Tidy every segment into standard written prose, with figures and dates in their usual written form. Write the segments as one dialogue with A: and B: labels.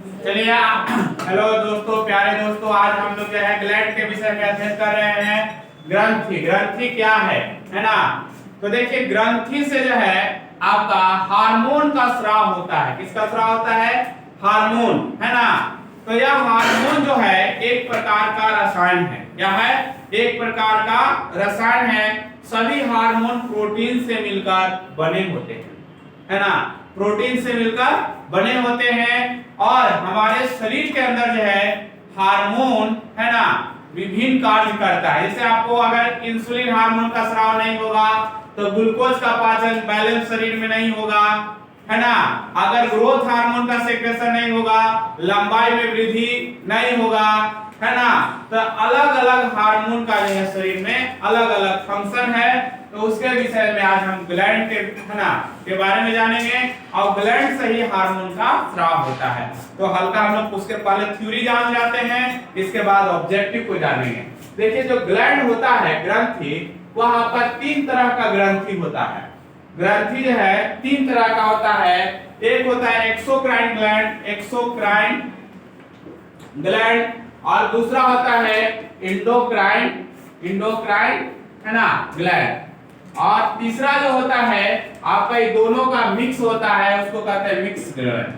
A: चलिए हेलो दोस्तों, प्यारे दोस्तों, आज हम लोग जो है ग्लैंड के विषय में अध्ययन कर रहे हैं। ग्रंथि, ग्रंथि क्या है ना। तो देखिए, ग्रंथि से जो है आपका हार्मोन का स्राव होता है। किसका स्राव होता है? हार्मोन, है ना। तो यह हार्मोन जो है एक प्रकार का रसायन है। क्या है? एक प्रकार का रसायन है। सभी हार्मोन प्रोटीन से मिलकर बने होते हैं, है ना। प्रोटीन से मिलकर बने होते हैं और हमारे शरीर के अंदर जो है हार्मोन, है ना, विभिन्न कार्य करता है। जैसे आपको अगर इंसुलिन हार्मोन का स्राव नहीं होगा तो ग्लूकोज का पाचन बैलेंस शरीर में नहीं होगा, है ना। अगर ग्रोथ हार्मोन का सेक्रेशन नहीं होगा, लंबाई में वृद्धि नहीं होगा, है ना। तो अलग अलग हार्मोन का जो है शरीर में अलग अलग फंक्शन है। तो उसके विषय में आज हम ग्लैंड के, है ना, के बारे में जानेंगे और ग्लैंड से ही हार्मोन का स्राव होता है। तो हल्का हम लोग उसके पहले थ्योरी जान जाते हैं, इसके बाद ऑब्जेक्टिव को जानेंगे। देखिए, जो ग्लैंड होता है ग्रंथि, वह आपका तीन तरह का ग्रंथि होता है। ग्रंथि जो है तीन तरह का होता है। एक होता है एक्सोक्राइन ग्लैंड, एक्सोक्राइन ग्लैंड, और दूसरा होता है इंडोक्राइन, इंडोक्राइन, है ना, ग्लैंड, और तीसरा जो होता है आपका ये दोनों का मिक्स होता है, उसको कहते हैं मिक्स ग्लैंड,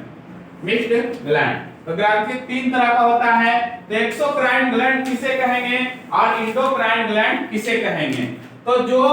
A: मिक्स्ड ग्लैंड। तो ग्रंथि तीन तरह का होता है। तो एक्सोक्राइन ग्लैंड किसे कहेंगे और इंडोक्राइन ग्लैंड किसे कहेंगे? तो जो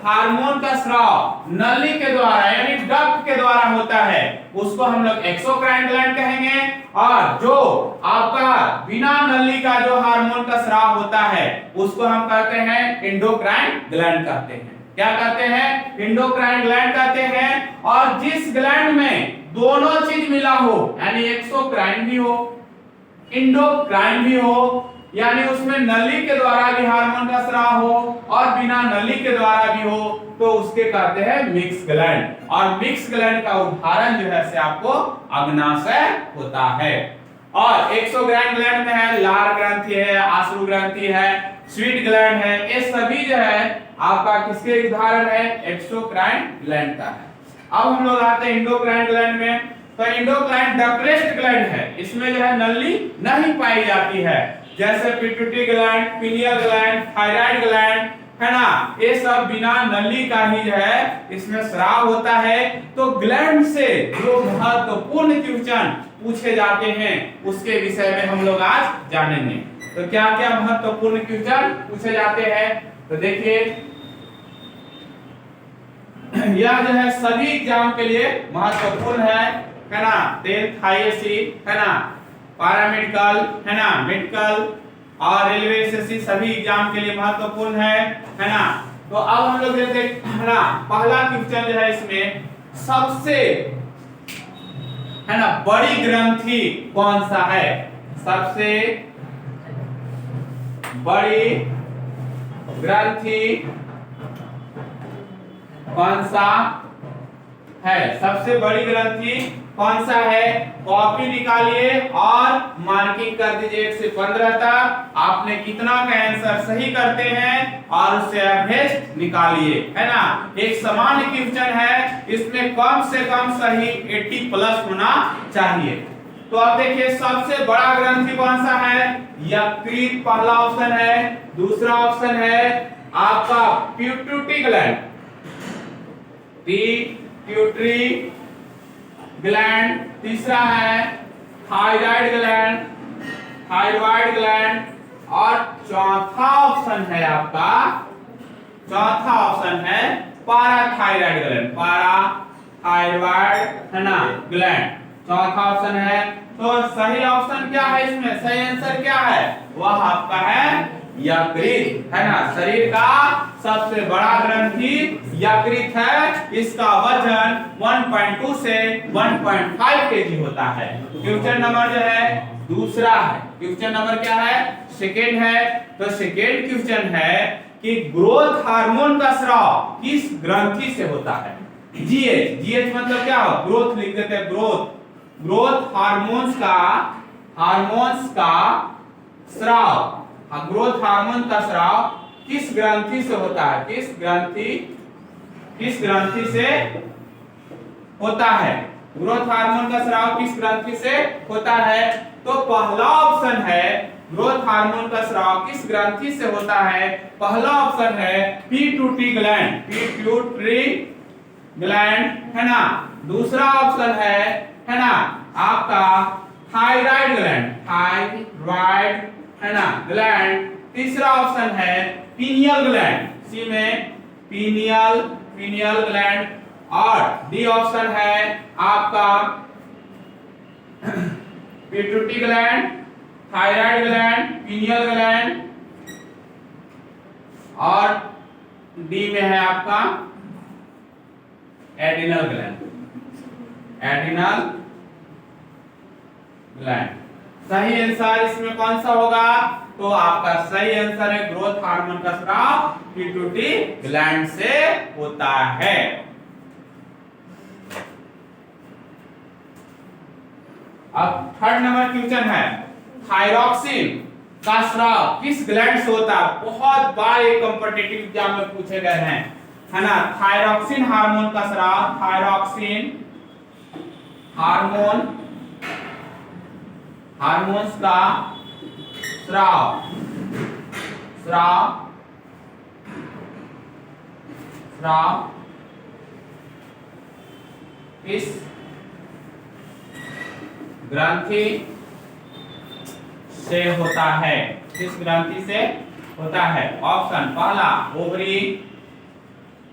A: हार्मोन का स्राव नली के द्वारा यानी डक्ट के द्वारा होता है उसको हम लोग एक्सोक्राइन ग्लैंड कहेंगे, और जो आपका बिना नली का जो हार्मोन का स्राव होता है उसको हम कहते हैं इंडोक्राइन ग्लैंड कहते हैं। क्या कहते हैं? इंडोक्राइन ग्लैंड कहते हैं। और जिस ग्लैंड में दोनों चीज मिला हो, यानी एक्सोक्राइन भी हो इंडोक्राइन भी हो, यानी उसमें नली के द्वारा भी हार्मोन का स्राव हो और बिना नली के द्वारा भी हो, तो उसके कहते हैं मिक्स ग्लैंड। और मिक्स ग्लैंड का उदाहरण जो है से आपको अग्नाशय होता है। और एक्सोक्राइन ग्लैंड में है लार ग्रंथि है, आश्रु ग्रंथि है, स्वीट ग्लैंड है। ये सभी जो है आपका किसके उदाहरण है? एक्सोक्राइन ग्लैंड का है। अब हम लोग आते हैं इंडोक्राइन ग्लैंड में। तो इंडोक्राइन डक्टेस्ट ग्लैंड है, इसमें जो है नली नहीं पाई जाती है। जैसे pituitary gland, pineal gland, thyroid gland, है ना, ये सब बिना नली का ही जो है इसमें स्राव होता है। तो ग्लैंड से जो महत्वपूर्ण क्वेश्चन पूछे जाते हैं उसके विषय में हम लोग आज जानेंगे। तो क्या क्या महत्वपूर्ण क्वेश्चन पूछे जाते हैं? तो देखिए, यह जो है सभी एग्जाम के लिए महत्वपूर्ण है ना। 10th आईएससी, है ना, पैरामेडिकल, है ना, मेडिकल और रेलवे एसएससी सभी एग्जाम के लिए महत्वपूर्ण है ना। तो अब हम लोग देखते हैं, है ना, पहला क्वेश्चन जो है इसमें सबसे, है ना, बड़ी ग्रंथि कौन सा है? सबसे बड़ी ग्रंथि कौन सा है? सबसे बड़ी ग्रंथि कौन सा है? कॉपी निकालिए और मार्किंग कर दीजिए 1 से 15 तक। आपने कितना का आंसर सही करते हैं और उससे एवरेज निकालिए, है ना। एक सामान्य क्वेश्चन है, इसमें कम से कम सही 80 प्लस होना चाहिए। तो अब देखिए, सबसे बड़ा ग्रंथि कौन सा है? यकृत पहला ऑप्शन है। दूसरा ऑप्शन है आपका पिट्यूटरी ग्लैंड, पिट्यूटरी ग्लैंड। तीसरा है थायराइड ग्लैंड, थायराइड ग्लैंड, और चौथा ऑप्शन है आपका, चौथा ऑप्शन है पाराथायराइड ग्लैंड, पाराथायराइड, है ना, ग्लैंड, चौथा ऑप्शन है। तो सही ऑप्शन क्या है इसमें? सही आंसर क्या है? वह आपका है यकृत, है ना। शरीर का सबसे बड़ा ग्रंथि यकृत है। इसका वजन 1.2 से 1.5 केजी होता है। क्वेश्चन नंबर जो है दूसरा है। क्वेश्चन नंबर क्या है? सेकेंड है। तो सेकेंड क्वेश्चन है कि ग्रोथ हार्मोन का स्राव किस ग्रंथि से होता है? जीएच, जीएच मतलब क्या हो? ग्रोथ लिख देते हैं, ग्रोथ, ग्रोथ हार्मोन्स का स्राव, ग्रोथ हार्मोन का स्राव किस ग्रंथि से होता है? किस ग्रंथि से होता है? ग्रोथ हार्मोन का स्राव किस ग्रंथि से होता है? तो पहला ऑप्शन है ग्रोथ हार्मोन का स्राव किस ग्रंथि से होता है? पहला ऑप्शन है पिट्यूटरी ग्लैंड, पिट्यूटरी ग्लैंड है ना। दूसरा ऑप्शन है ना आपका थायराइड ग्लैंड, थायराइड है ना ग्लैंड। तीसरा ऑप्शन है पीनियल ग्लैंड, सी में पीनियल, पीनियल ग्लैंड। और डी ऑप्शन है आपका pituitary gland, thyroid gland, pineal gland. और डी में है आपका एड्रिनल ग्लैंड, एड्रिनल ग्लैंड। सही आंसर इसमें कौन सा होगा? तो आपका सही आंसर है ग्रोथ हार्मोन का स्राव पिट्यूटरी ग्लैंड से होता है। अब थर्ड नंबर क्वेश्चन है थायरॉक्सिन का स्राव किस ग्लैंड से होता है? बहुत बार ये कॉम्पिटिटिव एग्जाम में पूछे गए हैं है ना। थायरॉक्सिन हार्मोन का स्राव, थायरॉक्सिन हार्मोन, हार्मोन्स का स्राव, स्राव, स्राव इस ग्रंथि से होता है, किस ग्रंथि से होता है? ऑप्शन पहला ओवरी,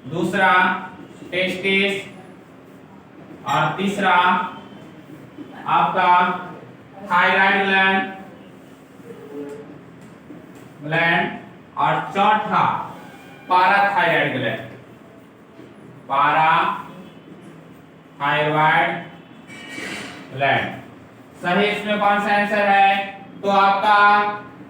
A: दूसरा टेस्टिस और तीसरा आपका थायराइड ग्लैंड, ग्लैंड और चौथा पाराथायराइड ग्लैंड, पाराथायराइड ग्लैंड। सही इसमें कौन सा आंसर है? तो आपका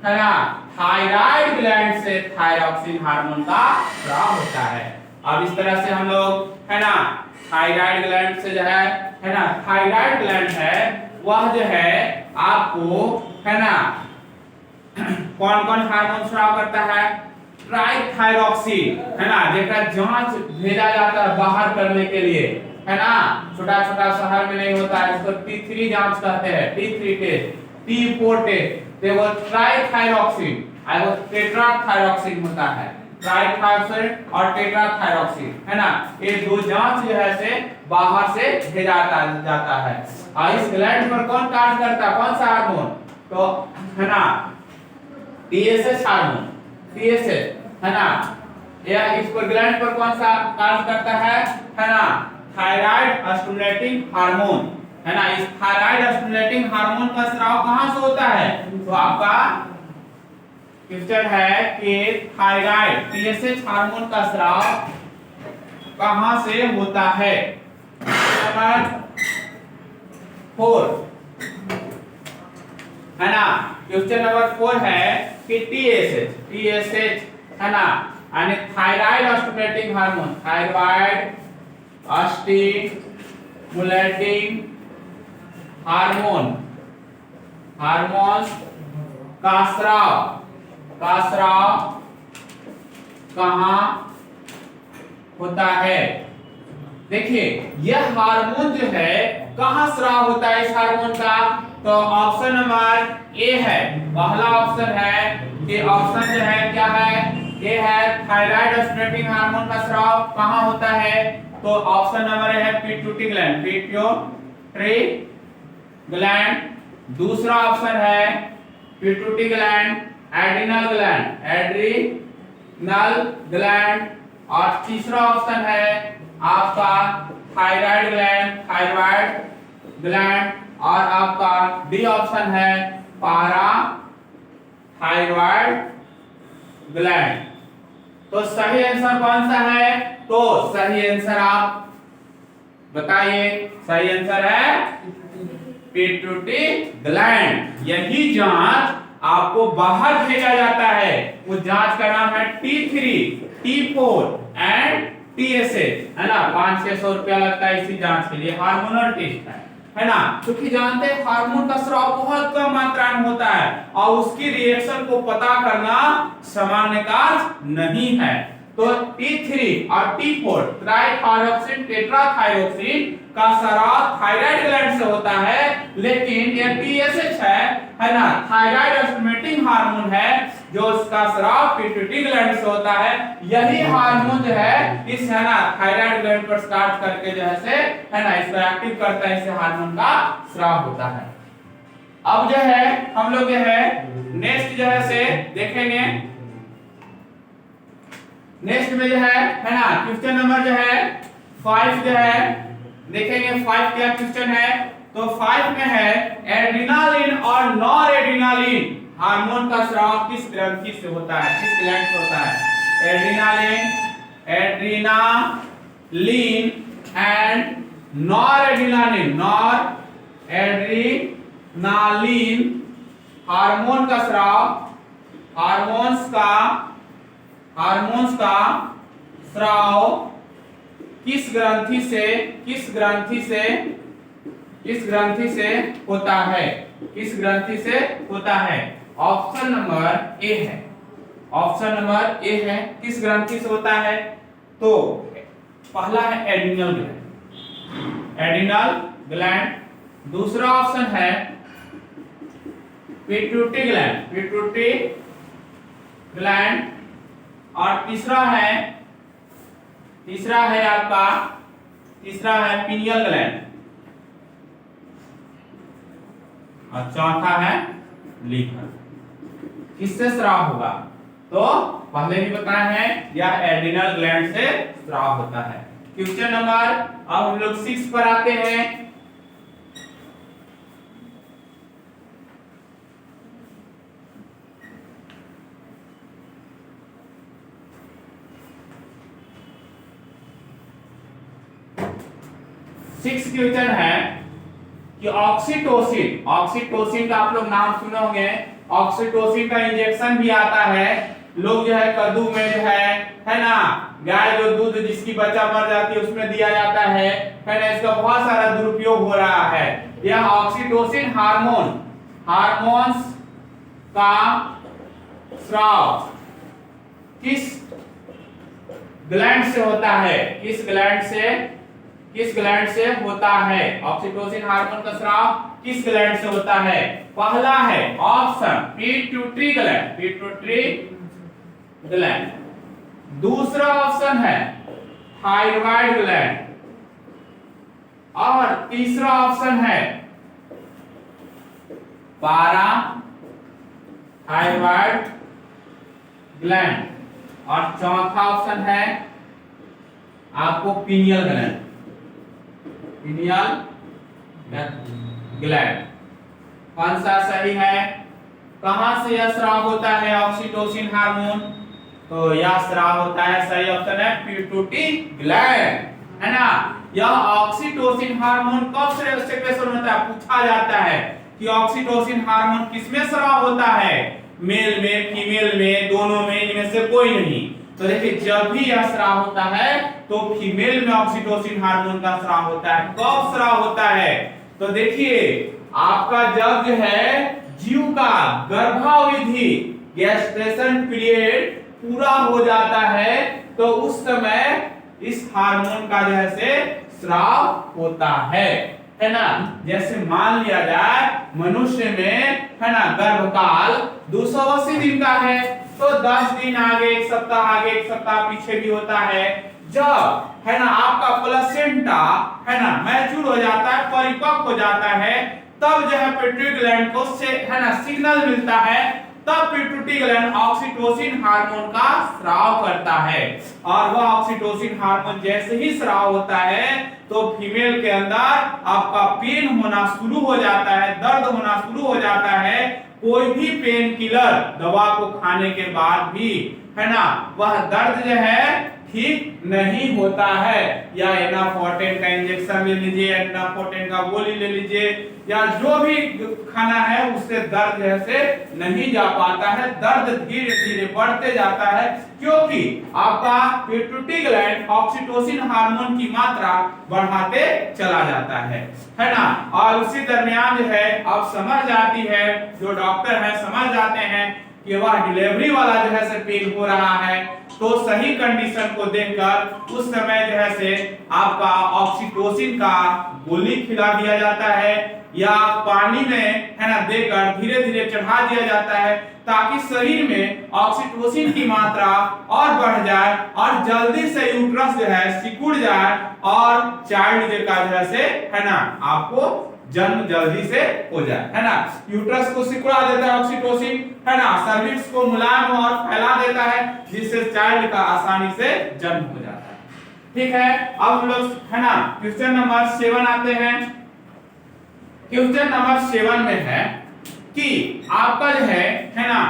A: है ना थायराइड ग्लैंड से थायरॉक्सिन हार्मोन का स्राव होता है। अब इस तरह से हम लोग है ना थायराइड ग्लैंड से जो है ना थायराइड ग्लैंड है वह जो है आपको है ना कौन कौन हार्मोन स्राव करता है? ट्राइथायरॉक्सिन है ना, जेकरा जांच भेजा जाता है बाहर करने के लिए है ना। छोटा छोटा शहर में नहीं होता है, इसको T3 जांच कहते हैं, T3 टेस्ट, T4 टेस्ट। तो वो ट्राइथायरॉक्सिन और वो टेट्राथायरॉक्सिन होता है, ट्राइथायरॉक्सिन और टेट्राथायरॉक्सिन है ना। ये दो जांच जो है से बाहर से भेजा जाता है। और इस ग्लैंड पर कौन कार्य करता है? कौन सा हार्मोन? तो है ना TSH हार्मोन, TSH है ना। यह इस पर ग्लैंड पर कौन सा कार्य करता है ना थायराइड स्टिमुलेटिंग हार्मोन है ना। इस थायराइड स्टिमुलेटिंग हार्मोन का स्राव कहां से होता है? तो आपका क्वेश्चन है कि थायराइड TSH हार्मोन का स्राव कहां से होता है? नंबर 4 है ना। क्वेश्चन नंबर 4 है कि TSH है ना यानी thyroid stimulating hormone, thyroid stimulating hormone, hormones का स्राव कहां होता है? देखिए यह हार्मोन जो है कहां स्राव होता है इस हार्मोन का? तो ऑप्शन नंबर ए है, पहला ऑप्शन है कि ऑप्शन जो है क्या है? ए है थायराइड स्टिमुलेटिंग हार्मोन का स्राव कहां होता है? तो ऑप्शन नंबर ए है पिट्यूटरी ग्लैंड, पिट्यूटरी ग्लैंड। दूसरा ऑप्शन है pituitary gland, adrenal gland, adrenal gland. और तीसरा ऑप्शन है आपका थायराइड ग्लैंड, थायराइड ग्लैंड। और आपका डी ऑप्शन है पारा थायराइड ग्लैंड। तो सही आंसर कौन सा है? तो सही आंसर आप बताइए। सही आंसर है पिट्यूटरी ग्लैंड। यही जांच आपको बाहर भेजा जाता है, वो जांच का नाम है T3, T4 एंड TSH है ना। 500-600 रुपया लगता है इसी जांच के लिए, हार्मोनल टेस्ट है ना। क्योंकि जानते हैं हार्मोन का स्राव बहुत कम मात्रा में होता है और उसकी रिएक्शन को पता करना सामान्य कार्य नहीं है। तो T3 और T4 ट्राइथायरोक्सिन टेट्राथायरोक्सिन का स्राव थायराइड ग्लैंड से होता है, लेकिन ये TSH है ना, थायराइड स्टिमुलेटिंग हार्मोन है, जो उसका स्राव पिट्यूटरी ग्लैंड से होता है। यही हार्मोन जो है इस है ना थायराइड ग्लैंड पर स्टार्ट करके जो है ना इसको एक्टिव करता है, इससे हार्मोन का स्राव होता है। अब जो है हम लोग जो है नेक्स्ट जो है से देखेंगे, नेक्स्ट में जो है ना क्वेश्चन नंबर जो है 5 जो है देखेंगे। 5 क्या क्वेश्चन है, तो 5 में है एड्रेनालिन और नॉरएड्रेनालिन हार्मोन का स्राव किस ग्रंथि से होता है, किस ग्लैंड से होता है। एड्रेनालिन एंड नॉरएड्रेनालिन हार्मोन का स्राव, हार्मोन्स का स्राव किस ग्रंथि से होता है, किस ग्रंथि से होता है। ऑप्शन नंबर ए है, ऑप्शन नंबर ए है, किस ग्रंथि से होता है। तो पहला है एड्रिनल ग्लैंड, एड्रिनल ग्लैंड। दूसरा ऑप्शन है पिट्यूटरी ग्लैंड, पिट्यूटरी ग्लैंड। और तीसरा है आपका, तीसरा है पिनियल ग्लैंड, और चौथा है लीवर। किससे स्राव होगा, तो पहले भी बताए हैं यह एड्रिनल ग्लैंड से स्राव होता है। क्वेश्चन नंबर अब हम लोग 6 पर आते हैं। सिक्स क्वेश्चन है कि ऑक्सीटोसिन, ऑक्सीटोसिन का आप लोग नाम सुने होंगे। ऑक्सीटोसिन का इंजेक्शन भी आता है, लोग जो है कद्दू में जो है ना, गाय जो दूध जिसकी बच्चा मर जाती है उसमें दिया जाता है ना, इसका बहुत सारा दुरुपयोग हो रहा है। यह ऑक्सीटोसिन हार्मोन्स का स्राव किस ग्लैंड से होता है, किस ग्लैंड से होता है। ऑक्सीटोसिन हार्मोन का स्राव किस ग्लैंड से होता है। पहला है option pituitary gland, pituitary gland. दूसरा ऑप्शन है थायराइड ग्लैंड, और तीसरा ऑप्शन है पारा थायराइड ग्लैंड, और चौथा ऑप्शन है आपको पिनियल ग्लैंड, पिनियल ग्लैंड। कौन सा सही है, कहां से यह स्राव होता है ऑक्सीटोसिन हार्मोन, तो यह स्राव होता है, सही ऑप्शन है पिट्यूटरी ग्लैंड, है ना। यह ऑक्सीटोसिन हार्मोन कब से सेक्रेशन होता है, पूछा जाता है कि ऑक्सीटोसिन हार्मोन किसमें स्राव होता है, मेल में, फीमेल में, दोनों में, इनमें से कोई नहीं। तो देखिए जब भी यह स्राव होता है तो फीमेल में ऑक्सीटोसिन हार्मोन का स्राव होता है। कब स्राव होता है, तो देखिए आपका जब जो है जीव का गर्भावधि गेस्टेशन पीरियड पूरा हो जाता है, तो उस समय इस हार्मोन का जो है से स्राव होता है ना। जैसे मान लिया जाए मनुष्य में है ना गर्भकाल 280 दिन का है, तो 10 दिन आगे, एक सप्ताह आगे, एक सप्ताह पीछे भी होता है। जब है ना आपका प्लेसेंटा है ना मैच्योर हो जाता है, परिपक्व हो जाता है, तब जो है पिट्यूटरी ग्लैंड को से है ना सिग्नल मिलता है, तब पिट्यूटरी ग्लैंड ऑक्सीटोसिन हार्मोन का स्राव करता है। और वह ऑक्सीटोसिन हार्मोन जैसे ही स्राव होता है तो फीमेल के अंदर आपका पेन होना शुरू हो जाता है, दर्द होना शुरू हो जाता है। कोई भी पेन किलर दवा को खाने के बाद भी है ना वह दर्द जो है ठीक नहीं होता है। या एनाफोर्टेन का इंजेक्शन ले लीजिए, एनाफोर्टेन का गोली ले लीजिए, या जो भी खाना है उससे दर्द जैसे नहीं जा पाता है, दर्द धीरे धीरे बढ़ते जाता है, क्योंकि आपका पिट्यूटरी ग्लैंड ऑक्सीटोसिन हार्मोन की मात्रा बढ़ाते चला जाता है ना। और उसी दरमियान जो है अब समझ जाती है, जो डॉक्टर है समझ जाते हैं कि वह डिलीवरी वाला जो है से पेन हो रहा है, तो सही कंडीशन को देखकर उस समय जो है से आपका ऑक्सीटोसिन का गोली खिला दिया जाता है या पानी में है ना देकर धीरे धीरे चढ़ा दिया जाता है, ताकि शरीर में ऑक्सीटोसिन की मात्रा और बढ़ जाए और जल्दी से यूट्रस जो है सिकुड़ जाए और चाइल्ड का जो है ना आपको जन्म जल्दी से हो जाए, है ना। यूट्रस को सिकुड़ा देता है ऑक्सीटोसिन, है ना, सर्विक्स को मुलायम और फैला देता है, जिससे चाइल्ड का आसानी से जन्म हो जाता है। ठीक है, अब हम लोग है ना क्वेश्चन नंबर 7 आते हैं। क्वेश्चन नंबर 7 में है कि आपका जो है ना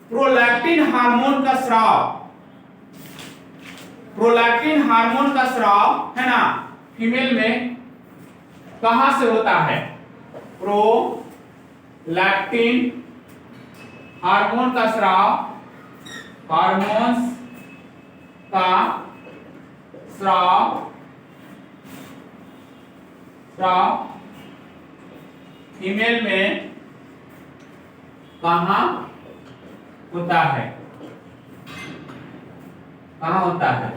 A: प्रोलैक्टिन हार्मोन का स्राव, प्रोलैक्टिन हार्मोन का स्राव है ना फीमेल में कहां से होता है? प्रोलैक्टिन हार्मोन का स्राव, हार्मोन्स का स्राव फीमेल में कहां होता है? कहां होता है?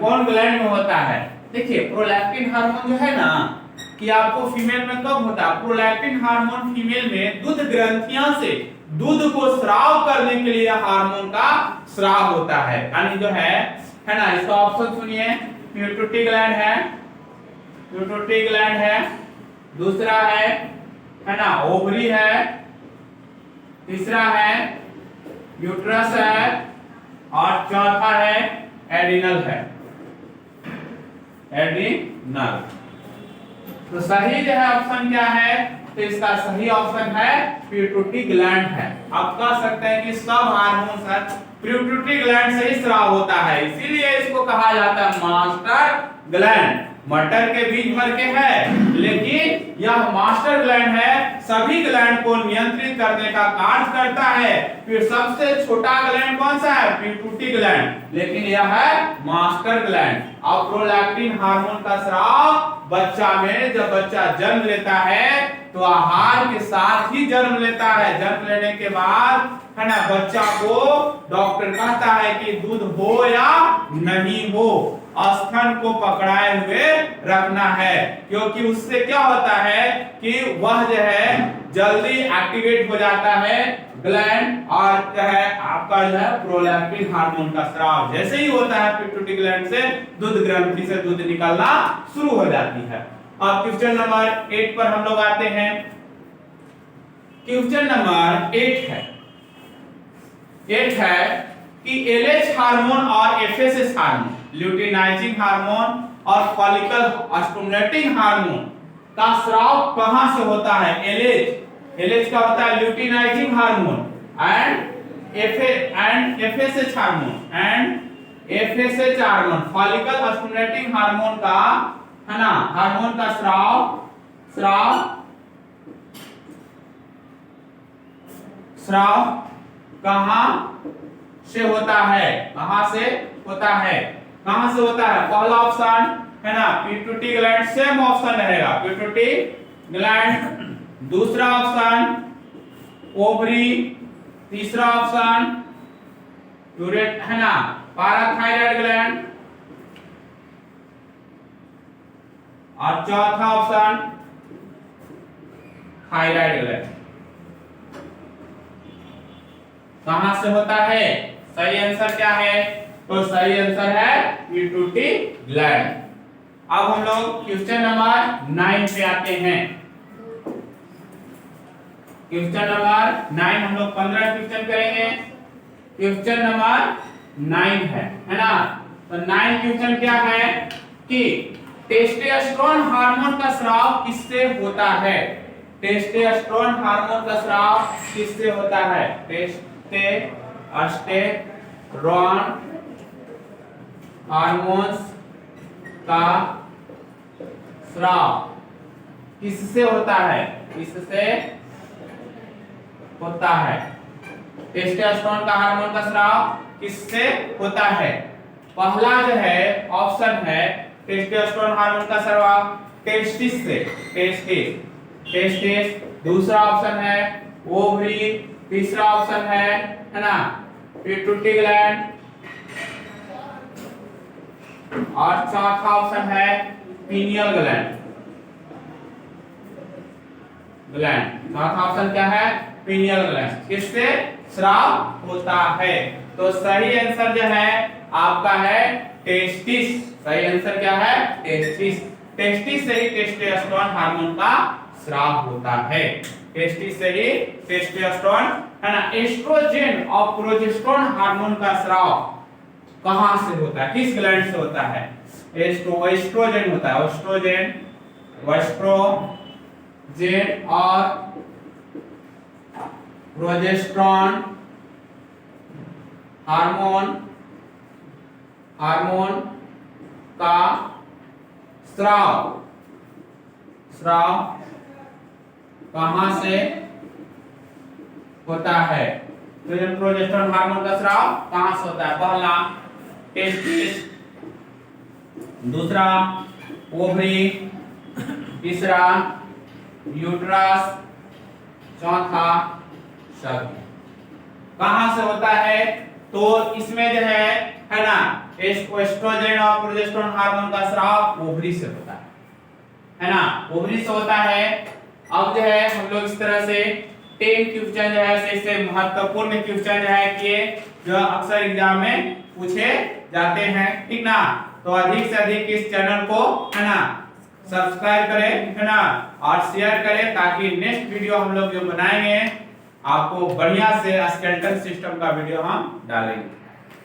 A: कौन ग्लैंड में होता है? देखिए प्रोलैक्टिन हार्मोन जो है ना कि आपको फीमेल में कब होता है? प्रोलैक्टिन हार्मोन फीमेल में दूध ग्रंथियों से दूध को स्राव करने के लिए हार्मोन का स्राव होता है। यानी जो है ना इसका ऑप्शन सुनिए, पिट्यूटरी ग्लैंड है, पिट्यूटरी ग्लैंड है, दूसरा है ना ओवरी है, तीसरा है यूट्रस है और चौथा है एडिनल है, एडिनल। तो सही जो है ऑप्शन क्या है? तो इसका सही ऑप्शन है पिट्यूटरी ग्लैंड है। आप कह सकते हैं कि सब हार्मोन सर पिट्यूटरी ग्लैंड से ही स्राव होता है, इसीलिए इसको कहा जाता है मास्टर ग्लैंड। मटर के बीज भर के है, लेकिन यह मास्टर ग्लैंड है, सभी ग्लैंड को नियंत्रित करने का कार्य करता है। फिर सबसे छोटा ग्लैंड कौन सा है? पिट्यूटरी ग्लैंड, लेकिन यह है मास्टर ग्लैंड। और प्रोलैक्टिन हार्मोन का स्राव बच्चा में, जब बच्चा जन्म लेता है तो आहार के साथ ही जन्म लेता है। जन्म लेने के बाद है ना बच्चा को डॉक्टर कहता है कि दूध हो या नहीं हो, स्तन को पकड़ाए हुए रखना है, क्योंकि उससे क्या होता है कि वह जो है जल्दी एक्टिवेट हो जाता है ग्लैंड और जो है आपका जो है प्रोलैक्टिन हार्मोन का स्राव जैसे ही होता है पिट्यूटरी ग्लैंड से दूध ग्रंथि से दूध निकलना शुरू हो जाती है। अब क्वेश्चन नंबर 8 पर हम लोग आते हैं। क्वेश्चन नंबर 8 है कि एलएच हार्मोन और एफएसएस हार्मोन, ल्यूटिनाइजिंग हार्मोन और फॉलिकल स्टिमुलेटिंग हार्मोन का स्राव कहां से होता है? एलएच का होता है luteinizing hormone and FSH hormone follicle stimulating hormone का है ना हार्मोन का स्राव कहां से होता है? कहां से होता है? कहां से होता है? पहला ऑप्शन है ना पिट्यूटरी ग्लैंड, सेम ऑप्शन रहेगा पिट्यूटरी ग्लैंड। दूसरा ऑप्शन ओवरी, तीसरा ऑप्शन यूरेट है ना पैराथायराइड ग्लैंड और चौथा ऑप्शन थायराइड ग्लैंड। कहां से होता है? सही आंसर क्या है? तो सही आंसर है पिट्यूटरी ग्लैंड। अब हम लोग क्वेश्चन नंबर 9 पे आते हैं। क्वेश्चन नंबर 9 हम लोग 15 क्वेश्चन करेंगे। क्वेश्चन नंबर 9 है ना। तो 9 क्वेश्चन क्या है कि टेस्टोस्टेरोन हार्मोन का स्राव किससे होता है? टेस्टोस्टेरोन हार्मोन का स्राव किससे होता है? टेस्टोस्टेरोन हार्मोन्स का स्राव किससे होता है? किससे होता है? टेस्टोस्टेरोन का हार्मोन का स्राव किससे होता है? पहला जो है ऑप्शन है टेस्टोस्टेरोन हार्मोन का स्राव टेस्टिस से, टेस्टिस। दूसरा ऑप्शन है ओवरी, तीसरा ऑप्शन है ना पिट्यूटरी ग्लैंड, और चौथा ऑप्शन है पीनियल ग्लैंड। चौथा ऑप्शन क्या है? Pineal gland. किससे स्राव होता है? तो सही आंसर जो है आपका है टेस्टिस। सही आंसर क्या है? टेस्टिस। टेस्टिस से ही टेस्टोस्टेरोन हार्मोन का स्राव होता है। टेस्टिस से ही टेस्टोस्टेरोन, है ना, एस्ट्रोजन और प्रोजेस्टेरोन हार्मोन का स्राव कहां से होता है? किस ग्लैंड से होता है? एस्ट्रोजन होता है। एस्ट्रोजन, और प्रोजेस्टेरोन हार्मोन का स्राव कहां से होता है? तो ये प्रोजेस्टेरोन हार्मोन का स्राव कहां से होता है? पहला टेस्टिस, दूसरा ओवरी, तीसरा यूट्रस, चौथा सभी। कहां से होता है? तो इसमें जो है ना, एस्ट्रोजन और प्रोजेस्टेरोन हार्मोन का स्राव ओवरी से होता है ना, ओवरी से होता है। अब जो है हम लोग इस तरह से 10 क्वेश्चन जो है इससे महत्वपूर्ण क्वेश्चन जो है कि जो अक्सर एग्जाम में पूछे जाते हैं, ठीक ना। तो अधिक से अधिक इस चैनल को, है ना, सब्सक्राइब करें, है ना, और शेयर करें ताकि नेक्स्ट वीडियो हम लोग जो बनाएंगे आपको बढ़िया से स्केलेटल सिस्टम का वीडियो हम डालेंगे।